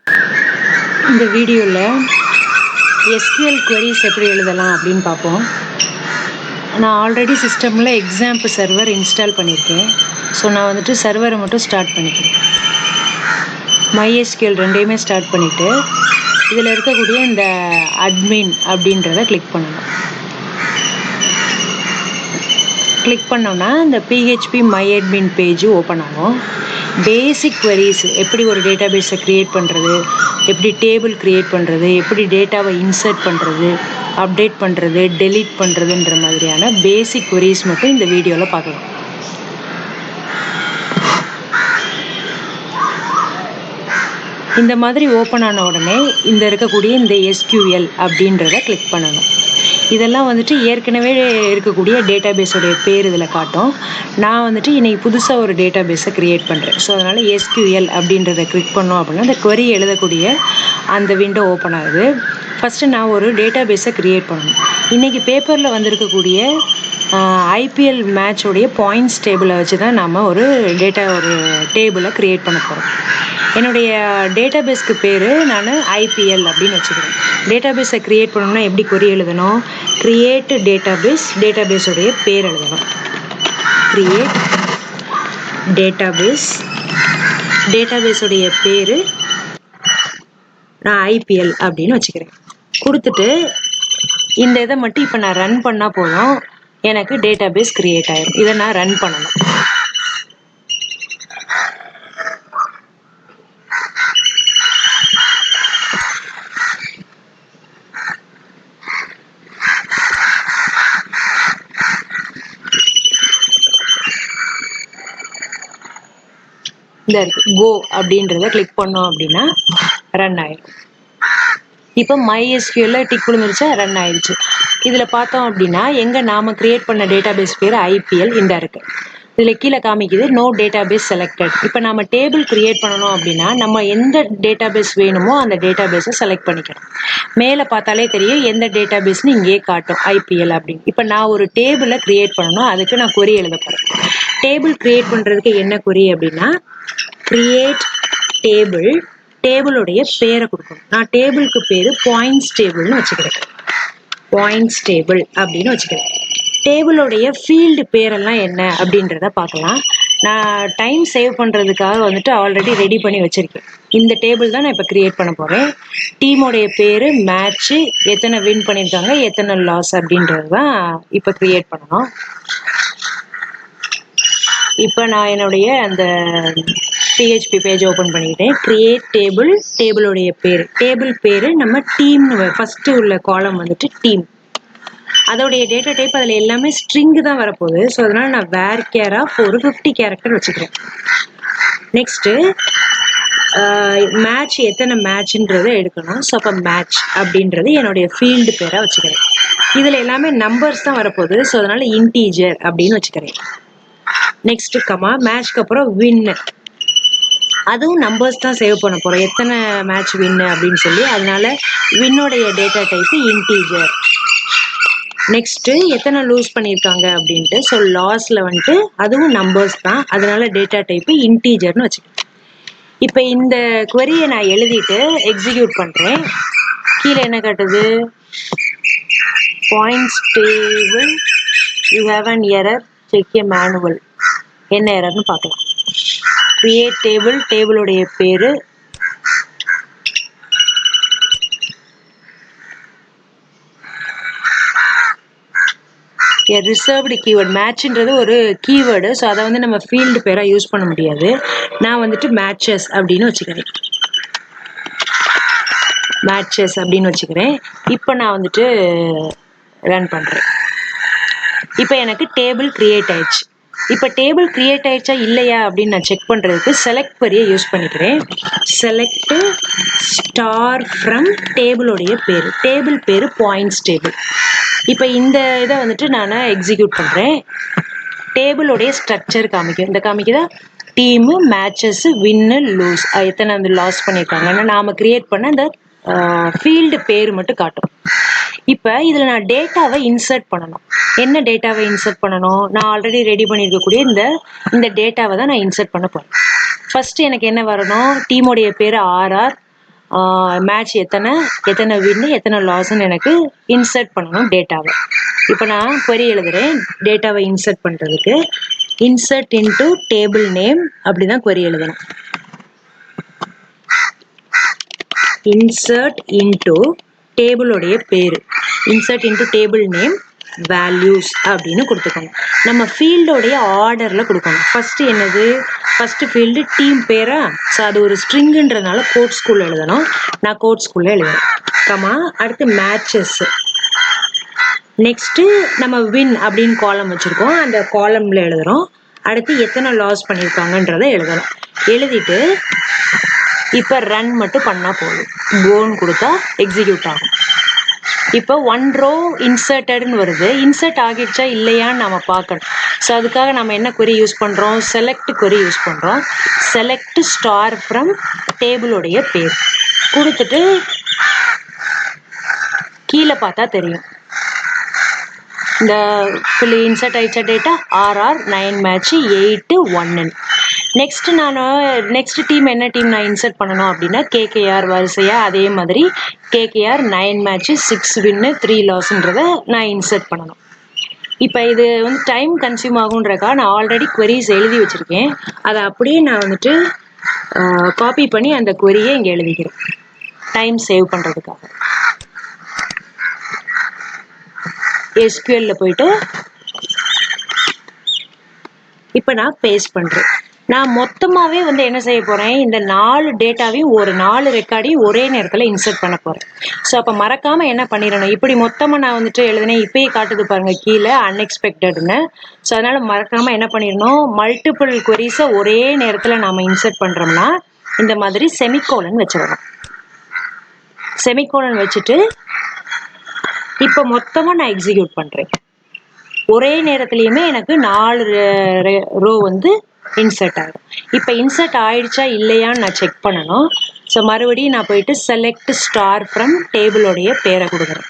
இந்த வீடியோவில் SQL queries எப்படி எழுதலாம் அப்படின்னு பார்ப்போம். நான் ஆல்ரெடி சிஸ்டமில் எக்ஸாம்பிள் சர்வர் இன்ஸ்டால் பண்ணியிருக்கேன். ஸோ நான் வந்துட்டு சர்வரை மட்டும் ஸ்டார்ட் பண்ணிக்கிறேன். MySQL ரெண்டையுமே ஸ்டார்ட் பண்ணிவிட்டு இதில் இருக்கக்கூடிய இந்த அட்மின் அப்படின்றத கிளிக் பண்ணணும். கிளிக் பண்ணோன்னா இந்த PHP myadmin பேஜ் ஓப்பன் ஆகும். பேசிக் queries எப்படி ஒரு டேட்டாபேஸை க்ரியேட் பண்ணுறது, எப்படி டேபிள் க்ரியேட் பண்ணுறது, எப்படி டேட்டாவை இன்சர்ட் பண்ணுறது, அப்டேட் பண்ணுறது, டெலீட் பண்ணுறதுன்ற மாதிரியான பேசிக் queries மட்டும் இந்த வீடியோவில் பார்க்கலாம். இந்த மாதிரி ஓப்பன் ஆன உடனே இந்த இருக்கக்கூடிய இந்த SQL அப்படின்றத கிளிக் பண்ணணும். இதெல்லாம் வந்துட்டு ஏற்கனவே இருக்கக்கூடிய டேட்டாபேஸோடைய பேர் இதில் காட்டும். நான் வந்துட்டு இன்றைக்கி புதுசாக ஒரு டேட்டாபேஸை க்ரியேட் பண்ணுறேன். ஸோ அதனால் SQL அப்படின்றத கிளிக் பண்ணோம் அப்படின்னா அந்த query எழுதக்கூடிய அந்த விண்டோ ஓப்பன் ஆகுது. ஃபஸ்ட்டு நான் ஒரு டேட்டாபேஸை க்ரியேட் பண்ணணும். இன்றைக்கி பேப்பரில் வந்திருக்கக்கூடிய IPL மேட்சோடைய பாயிண்ட்ஸ் டேபிளை வச்சு தான் நம்ம ஒரு டேபிளை க்ரியேட் பண்ண போகிறோம். என்னுடைய டேட்டாபேஸ்க்கு பேர் நான் IPL அப்படின்னு வச்சுக்கிறேன். டேட்டாபேஸை க்ரியேட் பண்ணணும்னா எப்படி query எழுதணும்? க்ரியேட் டேட்டாபேஸோடைய பேர் எழுதணும். க்ரியேட் டேட்டாபேஸோடைய பேர் நான் IPL அப்படின்னு வச்சுக்கிறேன். கொடுத்துட்டு இந்த இதை மட்டும் இப்போ நான் ரன் பண்ணால் போதும், எனக்கு டேட்டாபேஸ் க்ரியேட் ஆகிடும். இதை நான் ரன் பண்ணணும். இந்த இருக்கு கோ அப்படின்றத கிளிக் பண்ணோம் அப்படின்னா ரன் ஆயிடும். இப்போ MySQL டிக் விழுந்துருச்சா, ரன் ஆயிடுச்சு. இதில் பார்த்தோம் அப்படின்னா எங்கே நாம் கிரியேட் பண்ண டேட்டாபேஸ் பேர் IPL இந்த இருக்கு. இதில் கீழே காமிக்குது நோ டேட்டாபேஸ் செலக்டட். இப்போ நம்ம டேபிள் கிரியேட் பண்ணணும் அப்படின்னா நம்ம எந்த டேட்டாபேஸ் வேணுமோ அந்த டேட்டாபேஸை செலக்ட் பண்ணிக்கணும். மேலே பார்த்தாலே தெரியும் எந்த டேட்டாபேஸ்னு இங்கேயே காட்டும் IPL அப்படின்னு. இப்போ நான் ஒரு டேபிளை கிரியேட் பண்ணணும், அதுக்கு நான் query எழுத போகிறேன். டேபிள் கிரியேட் பண்ணுறதுக்கு என்ன query அப்படின்னா கிரியேட் டேபிளுடைய பேரை கொடுக்கணும். நான் டேபிளுக்கு பேர் பாயிண்ட்ஸ் டேபிள்னு வச்சுக்கிறேன். பாயிண்ட்ஸ் டேபிள் அப்படின்னு வச்சுக்கிறேன். டேபிளுடைய ஃபீல்டு பேரெல்லாம் என்ன அப்படின்றத பார்க்கலாம். நான் டைம் சேவ் பண்ணுறதுக்காக வந்துட்டு ஆல்ரெடி ரெடி பண்ணி வச்சுருக்கேன். இந்த டேபிள் தான் நான் இப்போ க்ரியேட் பண்ண போகிறேன். டீமோடைய பேர், மேட்ச்சு, எத்தனை வின் பண்ணியிருக்காங்க, எத்தனை லாஸ் அப்படின்றது தான் இப்போ க்ரியேட் பண்ணணும். இப்போ நான் என்னுடைய அந்த PHP பேஜ் ஓப்பன் பண்ணிக்கிட்டேன். க்ரியேட் டேபிளுடைய டேபிள் பேர் நம்ம டீம்னு ஃபஸ்ட்டு உள்ள காலம் வந்துட்டு டீம். அதோடைய டேட்டா டைப் அதில் எல்லாமே ஸ்ட்ரிங்கு தான் வரப்போகுது. ஸோ அதனால் நான் வேர் கேராக ஒரு 50 கேரக்டர் வச்சுக்கிறேன். நெக்ஸ்ட்டு மேட்ச் எத்தனை மேட்ச்ன்றதை எடுக்கணும். ஸோ அப்போ மேட்ச் அப்படின்றது என்னுடைய ஃபீல்டு பேராக வச்சுக்கிறேன். இதில் எல்லாமே நம்பர்ஸ் தான் வரப்போகுது. ஸோ அதனால் இன்டீஜர் அப்படின்னு வச்சுக்கிறேன். நெக்ஸ்ட்டு மேட்ச்க்கு அப்புறம் வின்னு, அதுவும் நம்பர்ஸ் தான் சேவ் பண்ண போகிறோம், எத்தனை மேட்ச் வின்னு அப்படின்னு சொல்லி. அதனால வின்னோடைய டேட்டா டைப்பு இன்டீஜர். நெக்ஸ்ட்டு எத்தனை லூஸ் பண்ணியிருக்காங்க அப்படின்ட்டு. ஸோ லாஸில் வந்துட்டு அதுவும் நம்பர்ஸ் தான், அதனால டேட்டா டைப்பு இன்டீஜர்னு வச்சுக்கேன். இப்போ இந்த query-யை நான் எழுதிட்டு எக்ஸிக்யூட் பண்ணுறேன். கீழே என்ன காட்டுது? Points table you have an error, check A manual. என்ன எரர்னு பார்க்கலாம். கிரியேட் டேபிளுடைய பேர், ரிசர்வ்டு கீவேர்டு. மேட்ச்ன்றது ஒரு கீவேர்டு. ஸோ அதை வந்து நம்ம ஃபீல்டு பேராக யூஸ் பண்ண முடியாது. நான் வந்துட்டு மேட்சஸ் அப்படின்னு வச்சுக்கிறேன். இப்போ நான் வந்துட்டு ரன் பண்ணுறேன். இப்போ எனக்கு டேபிள் கிரியேட் ஆயிடுச்சு. இப்போ டேபிள் கிரியேட் ஆயிடுச்சா இல்லையா அப்படின்னு நான் செக் பண்ணுறதுக்கு செலக்ட் query-யை யூஸ் பண்ணிக்கிறேன். செலக்ட் ஸ்டார் ஃப்ரம் டேபிளுடைய பேர், டேபிள் பேர் பாயிண்ட்ஸ் டேபிள். இப்போ இந்த இதை வந்துட்டு நான் எக்ஸிக்யூட் பண்ணுறேன். டேபிளுடைய ஸ்ட்ரக்சர் காமிக்குதா? டீமு, மேட்சஸ், வின்னு, லூஸ், எத்தனை வந்து லாஸ் பண்ணியிருக்காங்கன்னா நாம் கிரியேட் பண்ண அந்த ஃபீல்டு பேர் மட்டும் காட்டும். இப்போ இதில் நான் டேட்டாவை இன்சர்ட் பண்ணணும். என்ன டேட்டாவை இன்சர்ட் பண்ணணும்? நான் ஆல்ரெடி ரெடி பண்ணியிருக்கக்கூடிய இந்த டேட்டாவை தான் நான் இன்சர்ட் பண்ண போகிறேன். ஃபஸ்ட்டு எனக்கு என்ன வரணும்? டீமோடைய பேர் RR, மேட்ச் எத்தனை வின்னு எத்தனை லாஸ்ன்னு எனக்கு இன்சர்ட் பண்ணணும் டேட்டாவை. இப்போ நான் query எழுதுறேன் டேட்டாவை இன்சர்ட் பண்ணுறதுக்கு. இன்சர்ட் இன்டு டேபிள் நேம் அப்படி தான் query எழுதணும். இன்சர்ட் இன்டு டேபிளோடைய பேர், insert into table name values அப்படின்னு கொடுத்துக்கோங்க. நம்ம ஃபீல்டோடைய ஆர்டரில் கொடுக்கணும். ஃபஸ்ட்டு என்னது, ஃபஸ்ட்டு ஃபீல்டு டீம் பேரா, ஸோ அது ஒரு ஸ்ட்ரிங்குன்றதுனால கோட் ஸ்கூல் எழுதணும். நான் கோட் ஸ்கூலில் எழுதுறேன். கமா அடுத்து மேட்சஸ். நெக்ஸ்ட்டு நம்ம வின் அப்படின்னு காலம் வச்சுருக்கோம், அந்த காலமில் எழுதுகிறோம். அடுத்து எத்தனை லாஸ் பண்ணியிருக்காங்கன்றதை எழுதணும். எழுதிட்டு இப்போ ரன் மட்டும் பண்ணால் போதும். கோன்னு கொடுத்தா எக்ஸிக்யூட் ஆகும். இப்போ ஒன் ரோ இன்சர்ட்டட்னு வருது. இன்சர்ட் ஆகிடுச்சா இல்லையான்னு நம்ம பார்க்கணும். ஸோ அதுக்காக நம்ம என்ன query யூஸ் பண்ணுறோம், செலக்ட் query யூஸ் பண்ணுறோம். செலக்ட் ஸ்டார் ஃப்ரம் டேபிளோடைய பேர் கொடுத்துட்டு கீழே பார்த்தா தெரியும் இந்த இன்சர்ட் ஆயிடுச்ச data RR 9 match 8 1. Next team என்ன டீம் நான் இன்சர்ட் பண்ணணும் அப்படின்னா KKR வரிசையாக அதே மாதிரி KKR 9 மேட்ச் 6 வின்னு 3 லாஸ்ன்றதை நான் இன்சர்ட் பண்ணணும். இப்போ இது வந்து டைம் கன்சியூம் ஆகுன்றக்கா நான் ஆல்ரெடி queries எழுதி வச்சுருக்கேன். அதை அப்படியே நான் வந்துட்டு காப்பி பண்ணி அந்த queryயை இங்கே எழுதிக்கிறேன் டைம் சேவ் பண்ணுறதுக்காக. SQL போயிட்டு இப்போ நான் பேஸ்ட் பண்ணுறேன். நான் மொத்தமாகவே வந்து என்ன செய்ய போகிறேன், இந்த 4 டேட்டாவையும் 4 ரெக்கார்டையும் ஒரே நேரத்தில் இன்சர்ட் பண்ண போகிறேன். ஸோ அப்போ மறக்காமல் என்ன பண்ணிடணும், இப்படி மொத்தமாக நான் வந்துட்டு எழுதுனேன், இப்போயே காட்டுது பாருங்கள் கீழே அன்எக்ஸ்பெக்டட்னு. ஸோ அதனால் மறக்காமல் என்ன பண்ணிடணும், மல்டிபிள் queries-ஐ ஒரே நேரத்தில் நாம் இன்சர்ட் பண்ணுறோம்னா இந்த மாதிரி செமிகோலன் வச்சிடணும். செமிகோலன் வச்சுட்டு இப்போ மொத்தமாக நான் எக்ஸிக்யூட் பண்ணுறேன். ஒரே நேரத்துலையுமே எனக்கு 4 ரோ வந்து இன்சர்ட் ஆகிடும். இப்போ இன்சர்ட் ஆயிடுச்சா இல்லையான்னு நான் செக் பண்ணணும். ஸோ மறுபடியும் நான் போயிட்டு செலக்ட் ஸ்டார் ஃப்ரம் டேபிளோடைய பேரை கொடுக்குறேன்.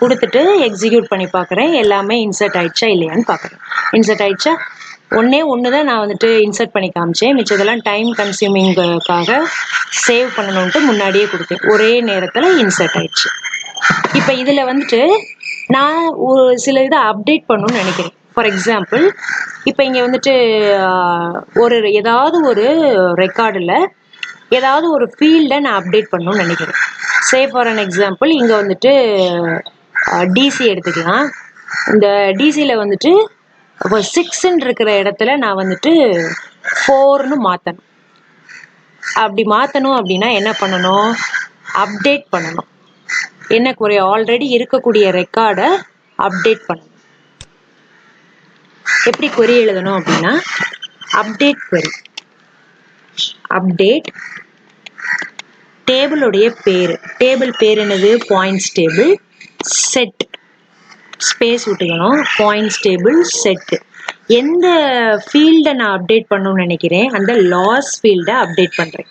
கொடுத்துட்டு எக்ஸிக்யூட் பண்ணி பார்க்குறேன், எல்லாமே இன்சர்ட் ஆயிடுச்சா இல்லையான்னு பார்க்குறேன். இன்சர்ட் ஆயிடுச்சா, ஒன்று தான் நான் வந்துட்டு இன்சர்ட் பண்ணி காமிச்சேன், மிச்சதெல்லாம் டைம் கன்சியூமிங்காக சேவ் பண்ணணுன்ட்டு முன்னாடியே கொடுத்தேன். ஒரே நேரத்தில் இன்சர்ட் ஆயிடுச்சு. இப்போ இதில் வந்துட்டு நான் சில இதை அப்டேட் பண்ணணும்னு நினைக்கிறேன். ஃபார் எக்ஸாம்பிள் இப்போ இங்கே வந்துட்டு ஏதாவது ஒரு ரெக்கார்டில் ஏதாவது ஒரு ஃபீல்டை நான் அப்டேட் பண்ணணும்னு நினைக்கிறேன். சே ஃபார் அன் எக்ஸாம்பிள் இங்கே வந்துட்டு டிசி எடுத்துக்கலாம். இந்த டிசியில் வந்துட்டு இப்போ 6ன்னு இருக்கிற இடத்துல நான் வந்துட்டு 4ன்னு மாற்றணும். அப்படி மாற்றணும் அப்படின்னா என்ன பண்ணணும், அப்டேட் பண்ணணும். என்ன குறை, ஆல்ரெடி இருக்கக்கூடிய ரெக்கார்டை அப்டேட் பண்ணணும். எப்படி query எழுதணும் அப்படின்னா அப்டேட் query, அப்டேட் டேபிளோடைய பேர், டேபிள் பேர் என்னது பாயிண்ட்ஸ் டேபிள், செட் ஸ்பேஸ் விட்டுக்கணும், பாயிண்ட்ஸ் டேபிள் செட். எந்த ஃபீல்டை நான் அப்டேட் பண்ணணும்னு நினைக்கிறேன், அந்த லாஸ் ஃபீல்டை அப்டேட் பண்ணுறேன்.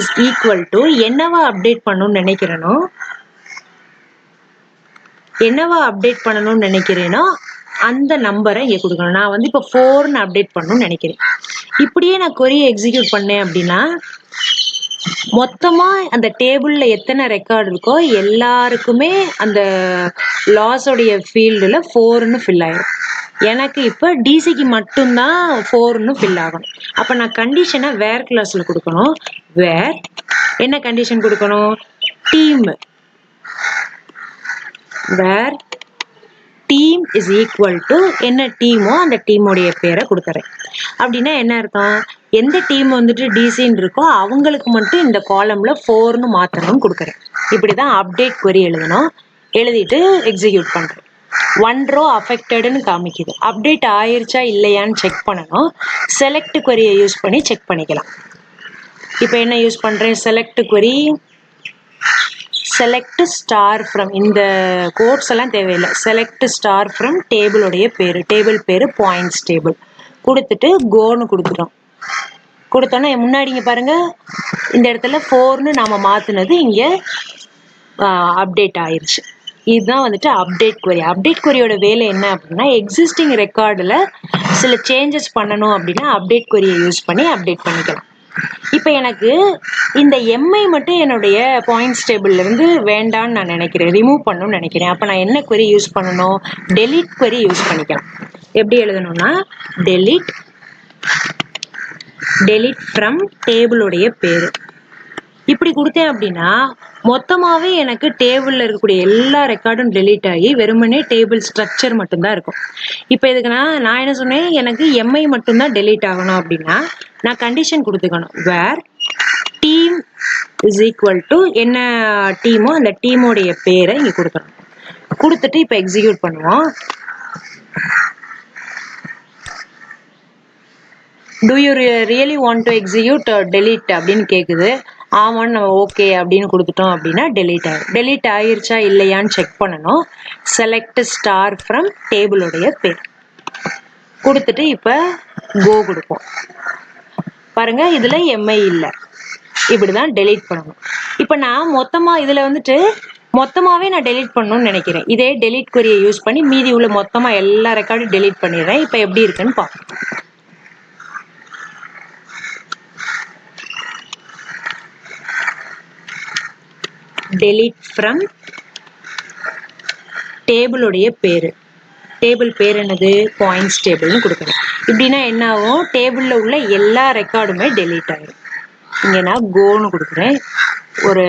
இஸ் ஈக்குவல் டு என்னவா அப்டேட் பண்ணணும்னு நினைக்கிறேனோ, என்னவா அப்டேட் பண்ணணும்னு நினைக்கிறேனோ அந்த நம்பரை இங்கே கொடுக்கணும். நான் வந்து இப்போ 4ன்னு அப்டேட் பண்ணணும்னு நினைக்கிறேன். இப்படியே நான் query எக்ஸிக்யூட் பண்ணேன் அப்படின்னா மொத்தமாக அந்த டேபிளில் எத்தனை ரெக்கார்டு இருக்கோ எல்லாருக்குமே அந்த லாஸோடைய ஃபீல்டில் 4ன்னு ஃபில் ஆகிடும். எனக்கு இப்போ டிசிக்கு மட்டும்தான் 4ன்னு ஃபில் ஆகணும். அப்போ நான் கண்டிஷனை வேர் கிளாஸில் கொடுக்கணும். வேர் என்ன கண்டிஷன் கொடுக்கணும், team, where team is equal to என்ன டீமோ அந்த டீமோடைய பேரை கொடுக்குறேன். அப்படின்னா என்ன அர்த்தம், எந்த டீம் வந்துட்டு டிசின்னு இருக்கோ அவங்களுக்கு மட்டும் இந்த காலம்ல 4ன்னு மாற்றணும்னு கொடுக்குறேன். இப்படி தான் அப்டேட் query எழுதணும். எழுதிட்டு எக்ஸிக்யூட் பண்ணுறேன். 1 ரோ அஃபெக்டடுன்னு காமிக்குது. அப்டேட் ஆயிருச்சா இல்லையான்னு செக் பண்ணணும். செலக்ட் query-யை யூஸ் பண்ணி செக் பண்ணிக்கலாம். இப்போ என்ன யூஸ் பண்ணுறேன், select query, select star from, இந்த கோட்ஸ் எல்லாம் தேவையில்லை, செலக்ட் ஸ்டார் ஃப்ரம் டேபிளோடைய பேர், டேபிள் பேர் பாயிண்ட்ஸ் டேபிள் கொடுத்துட்டு கோன்னு கொடுத்துட்டோம். கொடுத்தோன்னா முன்னாடி இங்கே பாருங்கள் இந்த இடத்துல 4ன்னு நாம் மாற்றினது இங்கே அப்டேட் ஆயிடுச்சு. இதுதான் வந்துட்டு அப்டேட் query. அப்டேட் queryயோட வேலை என்ன அப்படின்னா எக்ஸிஸ்டிங் ரெக்கார்டில் சில சேஞ்சஸ் பண்ணணும் அப்படின்னா அப்டேட் query-யை யூஸ் பண்ணி அப்டேட் பண்ணிக்கலாம். இப்போ எனக்கு இந்த எம்ஐ மட்டும் என்னுடைய பாயிண்ட்ஸ் டேபிள்ல இருந்து வேண்டான்னு நான் நினைக்கிறேன், ரிமூவ் பண்ணணும்னு நினைக்கிறேன். அப்போ நான் என்ன query யூஸ் பண்ணணும்? delete query யூஸ் பண்ணிக்கலாம். எப்படி எழுதணும்னா delete ஃப்ரம் டேபிளுடைய பேரு இப்படி கொடுத்தேன் அப்படின்னா மொத்தமாவே எனக்கு டேபிள்ல இருக்கக்கூடிய எல்லா ரெக்கார்டும் டெலீட் ஆகி வெறுமனே டேபிள் ஸ்ட்ரக்சர் மட்டும்தான் இருக்கும். இப்போ இதுக்கு நான் என்ன சொன்னேன், எனக்கு எம்ஐ மட்டும்தான் டெலீட் ஆகணும் அப்படின்னா நான் கண்டிஷன் கொடுத்துக்கணும், where team is equal to என்ன டீமோ அந்த டீமோடைய பேரை இங்க கொடுக்கணும். கொடுத்துட்டு இப்போ எக்ஸிக்யூட் பண்ணுவோம். Do you really want to execute delete அப்படின்னு கேட்குது. ஆமான்னு நம்ம ஓகே அப்படின்னு கொடுத்துட்டோம் அப்படின்னா delete ஆகும். delete ஆயிருச்சா இல்லையான்னு செக் பண்ணணும். select star from டேபிளுடைய பேர் கொடுத்துட்டு இப்போ go கொடுப்போம். பாருங்க இதுல எம்ஐ இல்லை, இப்படிதான் delete பண்ணணும். இப்போ நான் மொத்தமா இதுல வந்துட்டு மொத்தமாவே நான் delete பண்ணணும்னு நினைக்கிறேன். இதே delete query யூஸ் பண்ணி மீதி உள்ள மொத்தமா எல்லா ரெக்கார்டும் delete பண்ணிடுறேன். இப்போ எப்படி இருக்குன்னு பார்ப்போம். delete from டேபிளுடைய பேரு, டேபிள் பேர் என்னது, பாயிண்ட்ஸ் டேபிள்னு கொடுக்கணும். இப்படின்னா என்ன ஆகும், டேபிள்ல உள்ள எல்லா ரெக்கார்டுமே டெலீட் ஆயிடும். இங்க நான் கோன்னு கொடுக்குறேன். ஒரு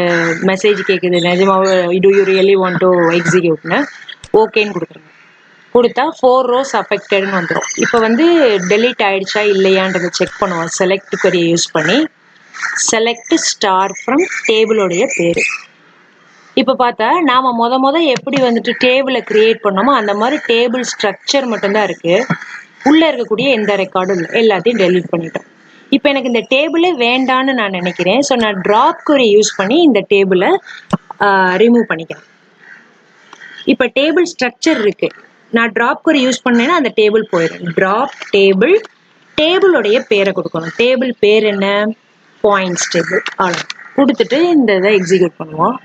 மெசேஜ் கேட்குது, நிஜமாவே do you really want to executeன்னு ஓகேன்னு கொடுக்குறேன். கொடுத்தா 4 rows affectedன்னு வந்துடும். இப்போ வந்து டெலீட் ஆயிடுச்சா இல்லையான்றதை செக் பண்ணுவோம். செலக்ட் query யூஸ் பண்ணி செலக்ட் ஸ்டார் ஃப்ரம் டேபிளுடைய பேரு. இப்போ பார்த்தா நாம முத எப்படி வந்துட்டு டேபிளை கிரியேட் பண்ணோமோ அந்த மாதிரி டேபிள் ஸ்ட்ரக்சர் மட்டும்தான் இருக்கு, உள்ள இருக்கக்கூடிய எந்த ரெக்கார்டும் இல்லை, எல்லாத்தையும் டெலீட் பண்ணிட்டோம். இப்போ எனக்கு இந்த டேபிளே வேண்டான்னு நான் நினைக்கிறேன். ஸோ நான் ட்ராப் query யூஸ் பண்ணி இந்த டேபிளை ரிமூவ் பண்ணிக்கிறேன். இப்போ டேபிள் ஸ்ட்ரக்சர் இருக்கு, நான் ட்ராப் query யூஸ் பண்ணேன்னா அந்த டேபிள் போயிடும். ட்ராப் டேபிள், டேபிளுடைய பேரை கொடுக்கணும். டேபிள் பேர் என்ன, பாயிண்ட்ஸ் டேபிள். அவ்வளோ கொடுத்துட்டு இந்த இதை எக்ஸிக்யூட் பண்ணுவோம்.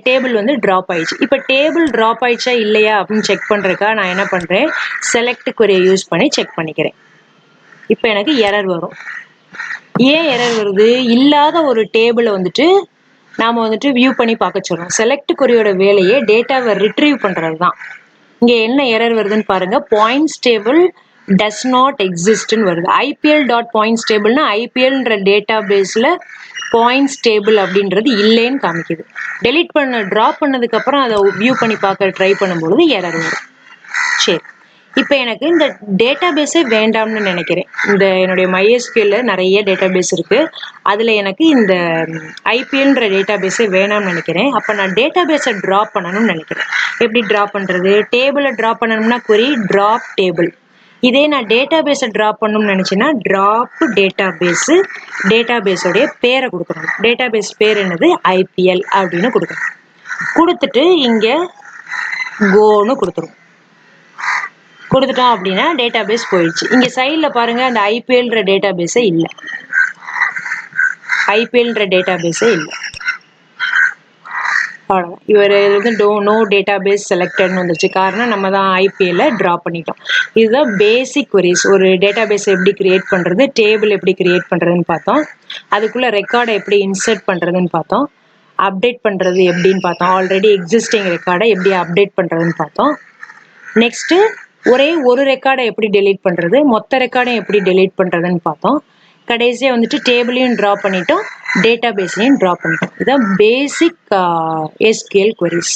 டேபிள் வந்து ட்ராப் ஆயிடுச்சு. இப்போ டேபிள் ட்ராப் ஆயிடுச்சா இல்லையா அப்படின்னு செக் பண்ணுறதுக்காக நான் என்ன பண்ணுறேன், செலக்ட் query யூஸ் பண்ணி செக் பண்ணிக்கிறேன். இப்போ எனக்கு எரர் வரும். ஏன் எரர் வருது, இல்லாத ஒரு டேபிளை வந்துட்டு நாம் வந்துட்டு வியூ பண்ணி பார்க்க சொல்கிறோம். செலக்ட் queryயோட வேலையே டேட்டாவை ரிட்ரீவ் பண்ணுறது தான். இங்கே என்ன எரர் வருதுன்னு பாருங்கள், பாயிண்ட்ஸ் டேபிள் டஸ் நாட் எக்ஸிஸ்ட்னு வருது. ஐபிஎல் டாட் பாயிண்ட்ஸ் டேபிள்னா ஐபிஎல்ன்ற டேட்டா பேஸில் பாயிண்ட்ஸ் டேபிள் அப்படின்றது இல்லைன்னு காமிக்குது. டெலீட் ட்ராப் பண்ணதுக்கப்புறம் அதை வியூ பண்ணி பார்க்க ட்ரை பண்ணும்பொழுது எரர் வரும். சரி, இப்போ எனக்கு இந்த டேட்டா பேஸே வேண்டாம்னு நினைக்கிறேன். இந்த என்னுடைய MySQL நிறைய டேட்டா பேஸ் இருக்கு, அதில் எனக்கு இந்த ஐபிஎல்ன்ற டேட்டா பேஸே வேணாம்னு நினைக்கிறேன். அப்போ நான் டேட்டா பேஸை ட்ராப் பண்ணணும்னு நினைக்கிறேன். எப்படி ட்ராப் பண்ணுறது, டேபிளை ட்ராப் பண்ணணும்னா query ட்ராப் டேபிள். இதே நான் டேட்டா பேஸை ட்ராப் பண்ணணும்னு நினச்சேன்னா ட்ராப் டேட்டா பேஸு, டேட்டா பேஸோடைய பேரை கொடுக்கணும். டேட்டா பேஸ் பேர் என்னது, ஐபிஎல் அப்படின்னு கொடுக்கணும். கொடுத்துட்டு இங்கே கோன்னு கொடுத்துரும். கொடுத்துட்டோம் அப்படின்னா டேட்டா பேஸ் போயிடுச்சு. இங்கே சைடில் பாருங்க, அந்த ஐபிஎல்ன்ற டேட்டா பேஸே இல்லை, ஐபிஎல்ன்ற டேட்டா பேஸே இல்லை. அவ்வளோதான். இவர் வந்து நோ டேட்டா பேஸ் செலக்டட்னு வந்துருச்சு. காரணம் நம்ம தான் ஐபிஎல்ல ட்ராப் பண்ணிட்டோம். இதுதான் பேசிக் queries. ஒரு டேட்டா பேஸ் எப்படி கிரியேட் பண்ணுறது, டேபிள் எப்படி கிரியேட் பண்ணுறதுன்னு பார்த்தோம். அதுக்குள்ளே ரெக்கார்டை எப்படி இன்சர்ட் பண்ணுறதுன்னு பார்த்தோம். அப்டேட் பண்ணுறது எப்படின்னு பார்த்தோம். ஆல்ரெடி எக்ஸிஸ்டிங் ரெக்கார்டை எப்படி அப்டேட் பண்ணுறதுன்னு பார்த்தோம். நெக்ஸ்ட்டு ஒரே ஒரு ரெக்கார்டை எப்படி டெலீட் பண்ணுறது, மொத்த ரெக்கார்டையும் எப்படி டெலீட் பண்ணுறதுன்னு பார்த்தோம். கடைசியாக வந்துட்டு டேபிளையும் ட்ரா பண்ணிட்டோம், டேட்டா பேஸையும் ட்ரா பண்ணிட்டோம். இதுதான் பேசிக் SQL queries.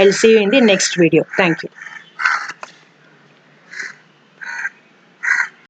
I'll see you in the next video. Thank you.